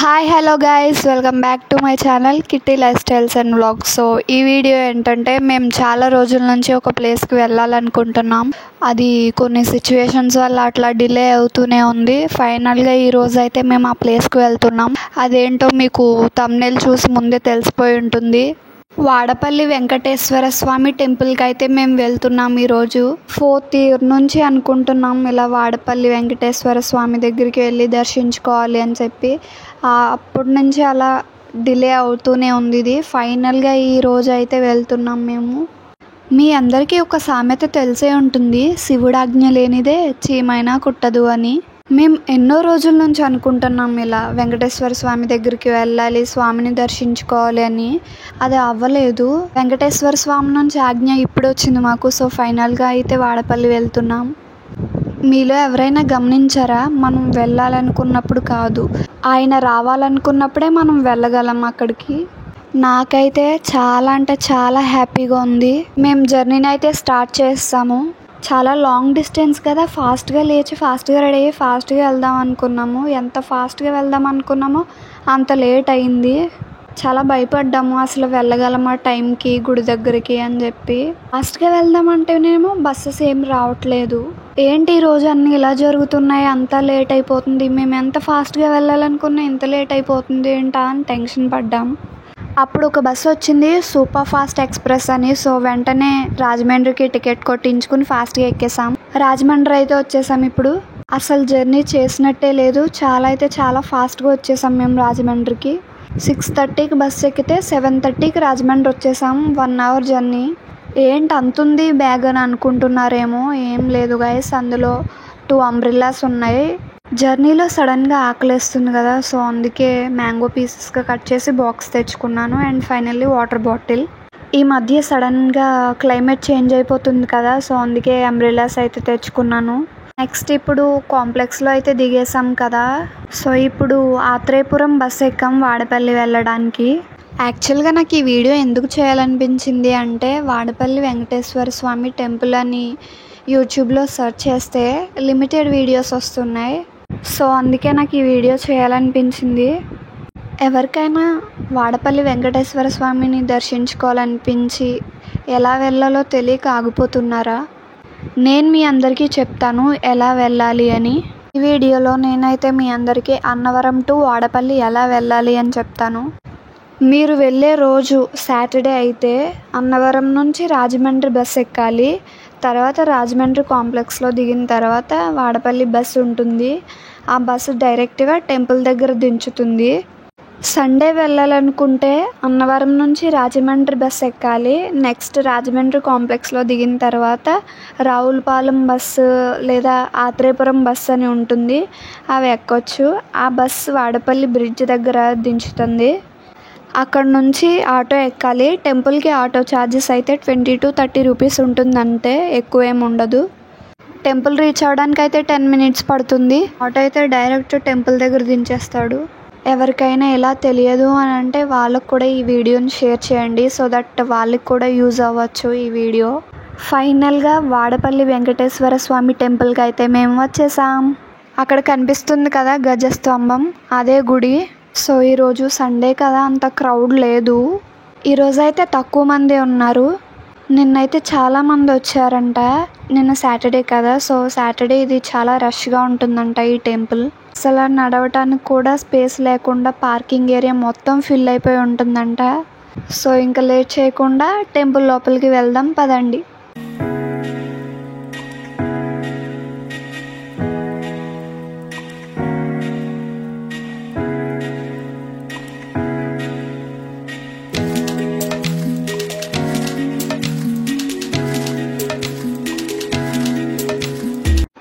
Hi hello guys, welcome back to my channel kitty life styles and vlogs. So ఈ video ఏంటంటే మేము చాలా రోజుల నుంచి ఒక ప్లేస్కి వెళ్ళాలనుకుంటున్నాం. అది కొన్ని సిచ్యువేషన్స్ వల్ల అట్లా డిలే అవుతూనే ఉంది. ఫైనల్గా ఈ రోజు అయితే మేము ఆ ప్లేస్కి వెళ్తున్నాం. అదేంటో మీకు థంబ్నెయిల్ చూసి ముందే తెలిసిపోయి ఉంటుంది. వాడపల్లి వెంకటేశ్వర స్వామి టెంపుల్కి అయితే మేము వెళ్తున్నాం. ఈరోజు 4th ఇయర్ నుంచి అనుకుంటున్నాం ఇలా వాడపల్లి వెంకటేశ్వర స్వామి దగ్గరికి వెళ్ళి దర్శించుకోవాలి అని చెప్పి. అప్పటి నుంచి అలా డిలే అవుతూనే ఉంది. ఇది ఫైనల్గా ఈ రోజు అయితే వెళ్తున్నాం మేము. మీ అందరికీ ఒక సామెత తెలిసే ఉంటుంది, శివుడాజ్ఞ లేనిదే చీమైనా కుట్టదు అని. మేము ఎన్నో రోజుల నుంచి అనుకుంటున్నాం ఇలా వెంకటేశ్వర స్వామి దగ్గరికి వెళ్ళాలి, స్వామిని దర్శించుకోవాలి అని. అది అవ్వలేదు. వెంకటేశ్వర స్వామి నుంచి ఆజ్ఞ ఇప్పుడు వచ్చింది మాకు. సో ఫైనల్గా అయితే వాడపల్లి వెళ్తున్నాం. మీలో ఎవరైనా గమనించారా, మనం వెళ్ళాలనుకున్నప్పుడు కాదు, ఆయన రావాలనుకున్నప్పుడే మనం వెళ్ళగలం అక్కడికి. నాకైతే చాలా అంటే చాలా హ్యాపీగా ఉంది. మేము జర్నీని అయితే స్టార్ట్ చేస్తాము. చాలా లాంగ్ డిస్టెన్స్ కదా, ఫాస్ట్గా లేచి ఫాస్ట్గా రెడీ అయ్యి ఫాస్ట్గా వెళ్దాం అనుకున్నాము. ఎంత ఫాస్ట్గా వెళ్దాం అనుకున్నామో అంత లేట్ అయింది. చాలా భయపడ్డాము, అసలు వెళ్ళగలమా టైంకి గుడి దగ్గరికి అని చెప్పి. ఫాస్ట్గా వెళ్దామంటేనేమో బస్సెస్ ఏం రావట్లేదు. ఏంటి ఈరోజు అన్నీ ఇలా జరుగుతున్నాయి, అంతా లేట్ అయిపోతుంది, మేము ఎంత ఫాస్ట్గా వెళ్ళాలనుకున్నా ఇంత లేట్ అయిపోతుంది ఏంటా అని టెన్షన్ పడ్డాం. అప్పుడు ఒక బస్సు వచ్చింది, సూపర్ ఫాస్ట్ ఎక్స్ప్రెస్ అని. సో వెంటనే రాజమండ్రికి టికెట్ కొట్టించుకుని ఫాస్ట్గా ఎక్కేసాం. రాజమండ్రి అయితే వచ్చేసాం. ఇప్పుడు అసలు జర్నీ చేసినట్టే లేదు, చాలా అయితే చాలా ఫాస్ట్గా వచ్చేసాం మేము రాజమండ్రికి. 6:30కి బస్సు ఎక్కితే 7:30కి రాజమండ్రి వచ్చేసాం. 1 hour జర్నీ. ఏంటి అంతుంది బ్యాగ్ అని అనుకుంటున్నారేమో, ఏం లేదు గైస్, అందులో 2 umbrellas ఉన్నాయి. జర్నీలో సడన్గా ఆకలేస్తుంది కదా, సో అందుకే మ్యాంగో పీసెస్గా కట్ చేసి బాక్స్ తెచ్చుకున్నాను. And finally water bottle. ఈ మధ్య సడన్గా క్లైమేట్ చేంజ్ అయిపోతుంది కదా, సో అందుకే అంబ్రెల్లాస్ అయితే తెచ్చుకున్నాను. నెక్స్ట్ ఇప్పుడు కాంప్లెక్స్లో అయితే దిగేసాం కదా. సో ఇప్పుడు ఆత్రేయపురం బస్ ఎక్కాం వాడపల్లి వెళ్ళడానికి. యాక్చువల్గా నాకు ఈ వీడియో ఎందుకు చేయాలనిపించింది అంటే, వాడపల్లి వెంకటేశ్వర స్వామి టెంపుల్ అని యూట్యూబ్లో సెర్చ్ చేస్తే లిమిటెడ్ వీడియోస్ వస్తున్నాయి. సో అందుకే నాకు ఈ వీడియో చేయాలనిపించింది. ఎవరికైనా వాడపల్లి వెంకటేశ్వర స్వామిని దర్శించుకోవాలనిపించి ఎలా వెళ్ళాలో తెలియక ఆగిపోతున్నారా? నేను మీ అందరికీ చెప్తాను ఎలా వెళ్ళాలి అని. ఈ వీడియోలో నేనైతే మీ అందరికీ అన్నవరం టు వాడపల్లి ఎలా వెళ్ళాలి అని చెప్తాను. మీరు వెళ్ళే రోజు సాటర్డే అయితే అన్నవరం నుంచి రాజమండ్రి బస్ ఎక్కాలి. తర్వాత రాజమండ్రి కాంప్లెక్స్లో దిగిన తర్వాత వాడపల్లి బస్సు ఉంటుంది. ఆ బస్సు డైరెక్ట్గా టెంపుల్ దగ్గర దించుతుంది. సండే వెళ్ళాలనుకుంటే అన్నవరం నుంచి రాజమండ్రి బస్ ఎక్కాలి. నెక్స్ట్ రాజమండ్రి కాంప్లెక్స్లో దిగిన తర్వాత రావులపాలెం బస్సు లేదా ఆత్రేయపురం బస్సు అని ఉంటుంది, అవి ఎక్కొచ్చు. ఆ బస్సు వాడపల్లి బ్రిడ్జ్ దగ్గర దించుతుంది. అక్కడ నుంచి ఆటో ఎక్కాలి. టెంపుల్కి ఆటో ఛార్జెస్ అయితే 20 to 30 రూపీస్ ఉంటుందంటే, ఎక్కువ ఏమి ఉండదు. టెంపుల్ రీచ్ అవ్వడానికి అయితే 10 minutes పడుతుంది. ఆటో అయితే డైరెక్ట్ టెంపుల్ దగ్గర దించేస్తాడు. ఎవరికైనా ఎలా తెలియదు అని అంటే వాళ్ళకు కూడా ఈ వీడియోని షేర్ చేయండి, సో దట్ వాళ్ళకి కూడా యూజ్ అవ్వచ్చు ఈ వీడియో. ఫైనల్గా వాడపల్లి వెంకటేశ్వర స్వామి టెంపుల్కి అయితే మేము వచ్చేసాం. అక్కడ కనిపిస్తుంది కదా గజస్తంభం, అదే గుడి. సో ఈరోజు సండే కదా, అంత క్రౌడ్ లేదు. ఈరోజు అయితే తక్కువ మంది ఉన్నారు. నిన్నైతే చాలామంది వచ్చారంట. నిన్న సాటర్డే కదా, సో సాటర్డే ఇది చాలా రష్గా ఉంటుందంట ఈ టెంపుల్. అసలు నడవటానికి కూడా స్పేస్ లేకుండా పార్కింగ్ ఏరియా మొత్తం ఫిల్ అయిపోయి ఉంటుందంట. సో ఇంకా లేట్ చేయకుండా టెంపుల్ లోపలికి వెళ్దాం పదండి.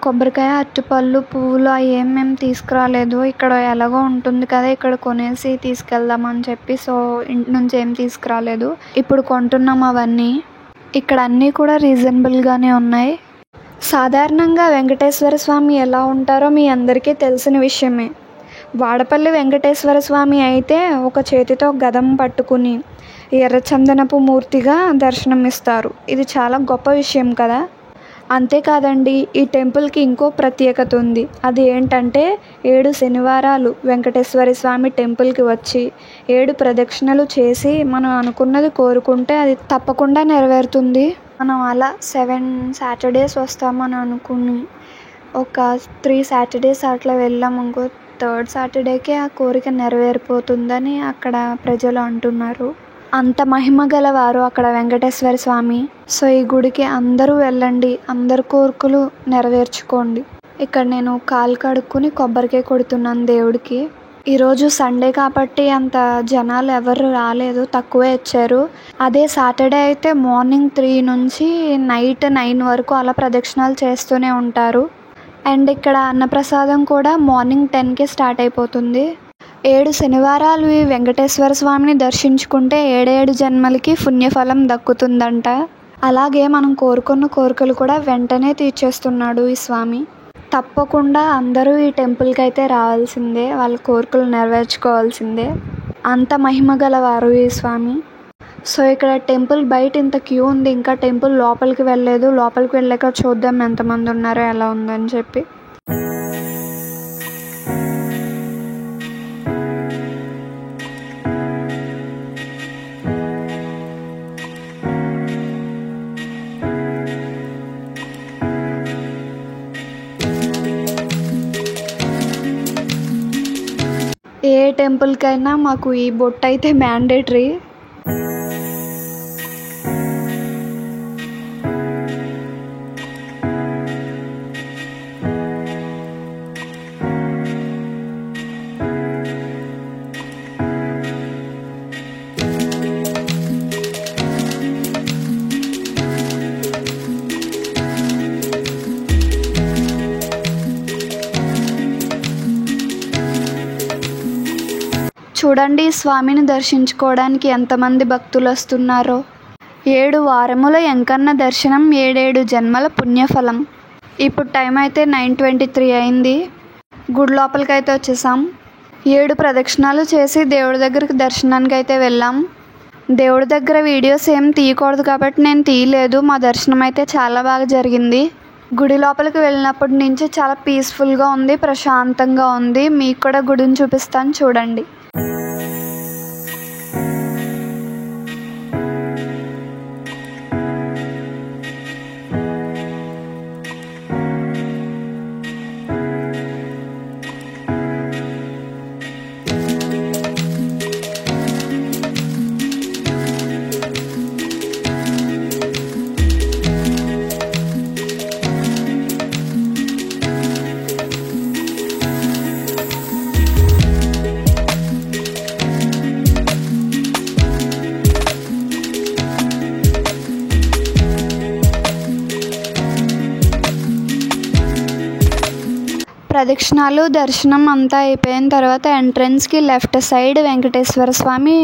కొబ్బరికాయ, అరటిపళ్ళు, పువ్వులు ఏమేమి తీసుకురాలేదు. ఇక్కడ ఎలాగో ఉంటుంది కదా, ఇక్కడ కొనేసి తీసుకెళ్దామని చెప్పి సో ఇంటి నుంచి ఏం తీసుకురాలేదు. ఇప్పుడు కొంటున్నాం అవన్నీ. ఇక్కడ అన్నీ కూడా రీజనబుల్గానే ఉన్నాయి. సాధారణంగా వెంకటేశ్వర స్వామి ఎలా ఉంటారో మీ అందరికీ తెలిసిన విషయమే. వాడపల్లి వెంకటేశ్వర స్వామి అయితే ఒక చేతితో గదం పట్టుకుని ఎర్రచందనపు మూర్తిగా దర్శనమిస్తారు. ఇది చాలా గొప్ప విషయం కదా. అంతేకాదండి, ఈ టెంపుల్కి ఇంకో ప్రత్యేకత ఉంది. అది ఏంటంటే 7 శనివారాలు వెంకటేశ్వర స్వామి టెంపుల్కి వచ్చి 7 ప్రదక్షిణలు చేసి మనం అనుకున్నది కోరుకుంటే అది తప్పకుండా నెరవేరుతుంది. మనం అలా 7 సాటర్డేస్ వస్తామని అనుకుని ఒక 3 సాటర్డేస్ అట్లా వెళ్ళాము ఇంకో 3rd సాటర్డేకే ఆ కోరిక నెరవేరిపోతుందని అక్కడ ప్రజలు అంటున్నారు. అంత మహిమ గలవారు అక్కడ వెంకటేశ్వర స్వామి. సో ఈ గుడికి అందరూ వెళ్ళండి, అందరి కోరికలు నెరవేర్చుకోండి. ఇక్కడ నేను కాలు కడుక్కుని కొబ్బరికాయ కొడుతున్నాను దేవుడికి. ఈరోజు సండే కాబట్టి అంత జనాలు ఎవరు రాలేదు, తక్కువే వచ్చారు. అదే సాటర్డే అయితే మార్నింగ్ 3 నుంచి నైట్ 9 వరకు అలా ప్రదక్షిణాలు చేస్తూనే ఉంటారు. అండ్ ఇక్కడ అన్నప్రసాదం కూడా మార్నింగ్ 10కే స్టార్ట్ అయిపోతుంది. 7 శనివారాలు ఈ వెంకటేశ్వర స్వామిని దర్శించుకుంటే 7 జన్మలకి పుణ్యఫలం దక్కుతుందంట. అలాగే మనం కోరుకున్న కోరికలు కూడా వెంటనే తీర్చేస్తున్నాడు ఈ స్వామి. తప్పకుండా అందరూ ఈ టెంపుల్కి అయితే రావాల్సిందే, వాళ్ళ కోరికలు నెరవేర్చుకోవాల్సిందే. అంత మహిమ గలవారు ఈ స్వామి. సో ఇక్కడ టెంపుల్ బయట ఇంత క్యూ ఉంది, ఇంకా టెంపుల్ లోపలికి వెళ్ళలేదు. లోపలికి వెళ్ళాక చూద్దాం ఎంతమంది ఉన్నారో ఎలా ఉందని చెప్పి. ఏ టెంపుల్కైనా మాకు ఈ బొట్టు అయితే మ్యాండేటరీ. చూడండి స్వామిని దర్శించుకోవడానికి ఎంతమంది భక్తులు వస్తున్నారో. 7 వారముల ఎంకన్న దర్శనం 7 జన్మల పుణ్యఫలం. ఇప్పుడు టైం అయితే 9:23 అయింది. గుడి లోపలికి అయితే వచ్చేసాం. 7 ప్రదక్షిణాలు చేసి దేవుడి దగ్గరికి దర్శనానికి అయితే వెళ్ళాం. దేవుడి దగ్గర వీడియోస్ ఏం తీయకూడదు కాబట్టి నేను తీయలేదు. మా దర్శనం అయితే చాలా బాగా జరిగింది. గుడి లోపలికి వెళ్ళినప్పటి నుంచి చాలా పీస్ఫుల్గా ఉంది, ప్రశాంతంగా ఉంది. మీకు కూడా గుడిని చూపిస్తాను చూడండి. ప్రదక్షిణాలు దర్శనం అంతా అయిపోయిన తర్వాత ఎంట్రన్స్కి లెఫ్ట్ సైడ్ వెంకటేశ్వర స్వామి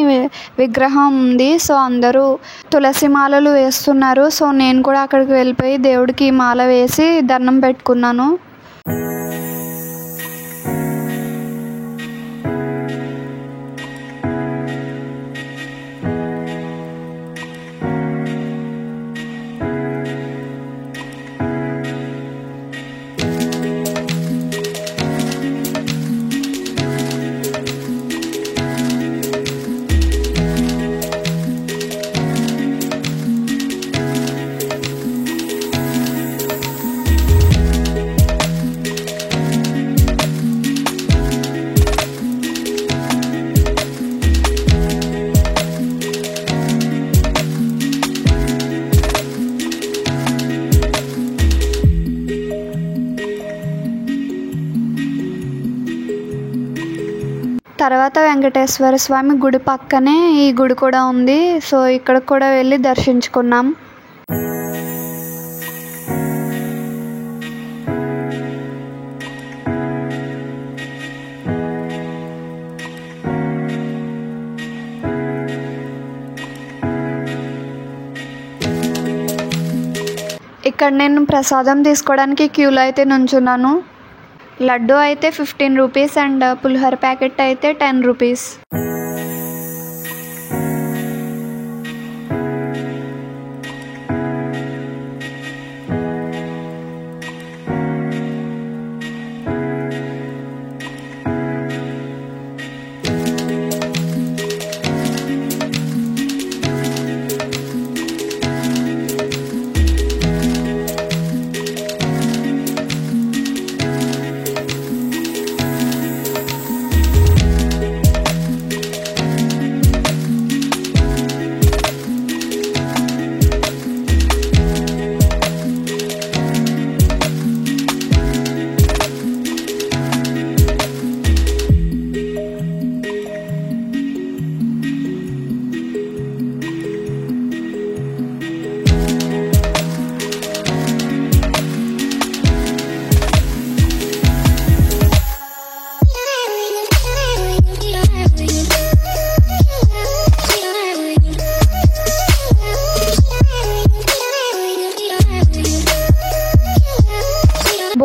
విగ్రహం ఉంది. సో అందరూ తులసి మాలలు వేస్తున్నారు. సో నేను కూడా అక్కడికి వెళ్ళిపోయి దేవుడికి మాల వేసి దండం పెట్టుకున్నాను. తర్వాత వెంకటేశ్వర స్వామి గుడి పక్కనే ఈ గుడి కూడా ఉంది. సో ఇక్కడ కూడా వెళ్ళి దర్శించుకున్నాం. ఇక్కడ నేను ప్రసాదం తీసుకోవడానికి క్యూలో అయితే నుంచున్నాను. లడ్డు అయితే 15 రూపీస్ అండ్ పులిహోర ప్యాకెట్ అయితే 10 రూపీస్.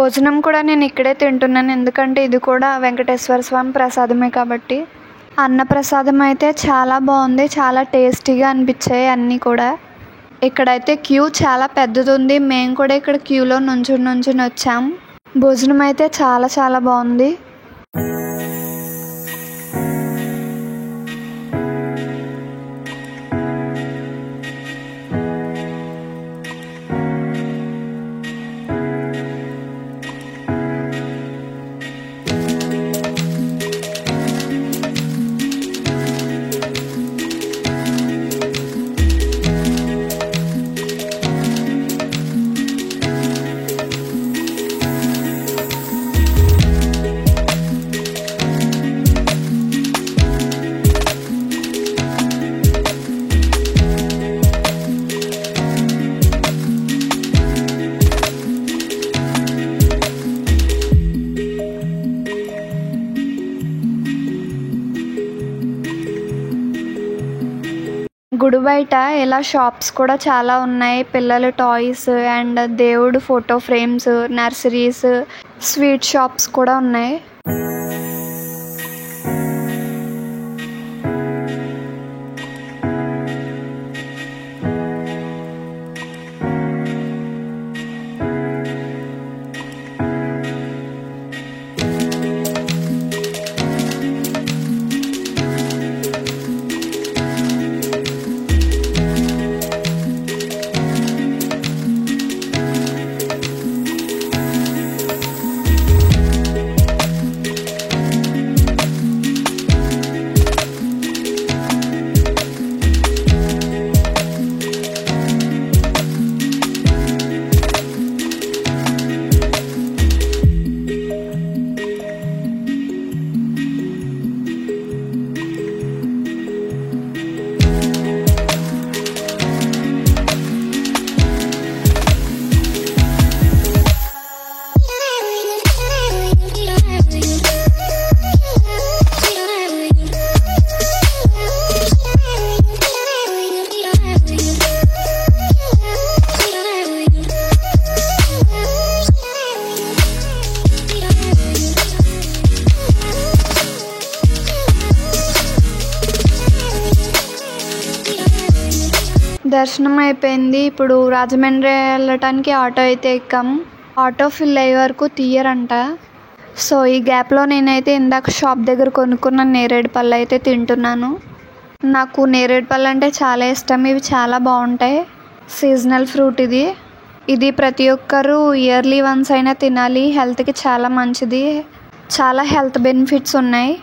భోజనం కూడా నేను ఇక్కడే తింటున్నాను, ఎందుకంటే ఇది కూడా వెంకటేశ్వర స్వామి ప్రసాదమే కాబట్టి. అన్నప్రసాదం అయితే చాలా బాగుంది, చాలా టేస్టీగా అనిపించాయి అన్నీ కూడా. ఇక్కడైతే క్యూ చాలా పెద్దది ఉంది, మేము కూడా ఇక్కడ క్యూలో నుంచుని వచ్చాం. భోజనం అయితే చాలా చాలా బాగుంది. గుడి బయట ఇలా షాప్స్ కూడా చాలా ఉన్నాయి. పిల్లల టాయ్స్ అండ్ దేవుడు photo frames, nurseries, sweet shops కూడా ఉన్నాయి. దర్శనం అయిపోయింది. ఇప్పుడు రాజమండ్రి వెళ్ళటానికి ఆటో అయితే ఎక్కాం. ఆటో ఫిల్ అయ్యే వరకు తీయరంట. సో ఈ గ్యాప్లో నేనైతే ఇందాక షాప్ దగ్గర కొనుక్కున్న నేరేడు పళ్ళు అయితే తింటున్నాను. నాకు నేరేడు పళ్ళు అంటే చాలా ఇష్టం, ఇవి చాలా బాగుంటాయి. సీజనల్ ఫ్రూట్ ఇది ప్రతి ఒక్కరూ ఇయర్లీ వన్స్ అయినా తినాలి, హెల్త్కి చాలా మంచిది, చాలా హెల్త్ బెనిఫిట్స్ ఉన్నాయి.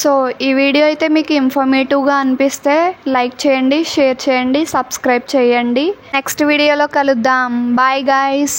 సో ఈ వీడియో అయితే మీకు ఇన్ఫర్మేటివ్గా అనిపిస్తే లైక్ చేయండి, షేర్ చేయండి, సబ్స్క్రైబ్ చేయండి. నెక్స్ట్ వీడియోలో కలుద్దాం. Bye guys.